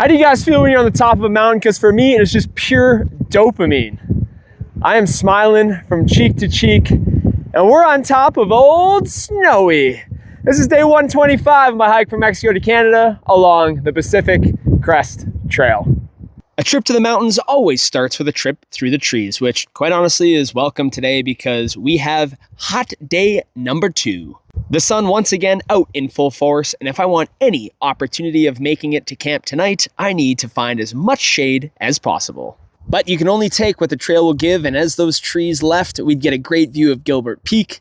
How do you guys feel when you're on the top of a mountain? Because for me, it's just pure dopamine. I am smiling from cheek to cheek, and we're on top of Old Snowy. This is day 125 of my hike from Mexico to Canada along the Pacific Crest Trail. A trip to the mountains always starts with a trip through the trees, which quite honestly is welcome today because we have hot day number 2. The sun once again out in full force, and if I want any opportunity of making it to camp tonight, I need to find as much shade as possible. But you can only take what the trail will give, and as those trees left, we'd get a great view of Gilbert Peak,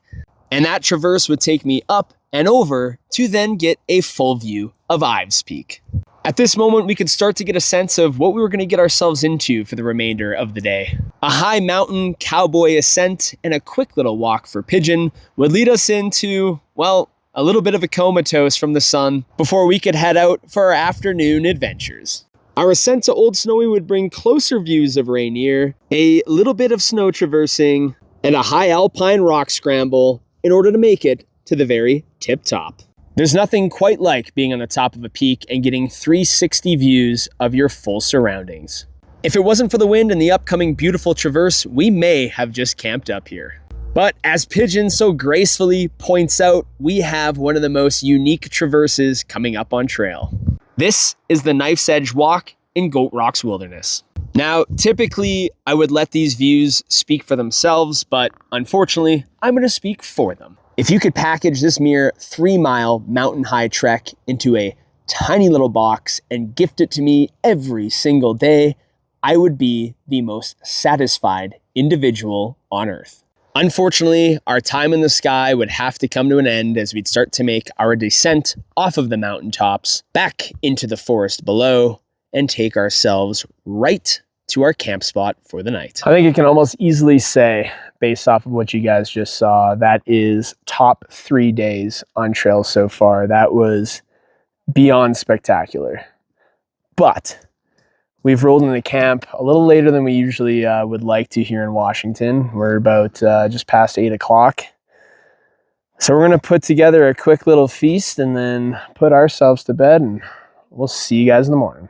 and that traverse would take me up and over to then get a full view of Ives Peak. At this moment, we could start to get a sense of what we were going to get ourselves into for the remainder of the day. A high mountain cowboy ascent and a quick little walk for Pigeon would lead us into, well, a little bit of a comatose from the sun before we could head out for our afternoon adventures. Our ascent to Old Snowy would bring closer views of Rainier, a little bit of snow traversing, and a high alpine rock scramble in order to make it to the very tip top. There's nothing quite like being on the top of a peak and getting 360 views of your full surroundings. If it wasn't for the wind and the upcoming beautiful traverse, we may have just camped up here. But as Pigeon so gracefully points out, we have one of the most unique traverses coming up on trail. This is the Knife's Edge Walk in Goat Rocks Wilderness. Now, typically, I would let these views speak for themselves, but unfortunately, I'm going to speak for them. If you could package this mere 3-mile mountain high trek into a tiny little box and gift it to me every single day, I would be the most satisfied individual on earth. Unfortunately, our time in the sky would have to come to an end as we'd start to make our descent off of the mountaintops back into the forest below and take ourselves right to our camp spot for the night. I think you can almost easily say, based off of what you guys just saw, that is top 3 days on trail so far. That was beyond spectacular. But we've rolled into camp a little later than we usually would like to here in Washington. We're about just past 8 o'clock. So we're gonna put together a quick little feast and then put ourselves to bed, and we'll see you guys in the morning.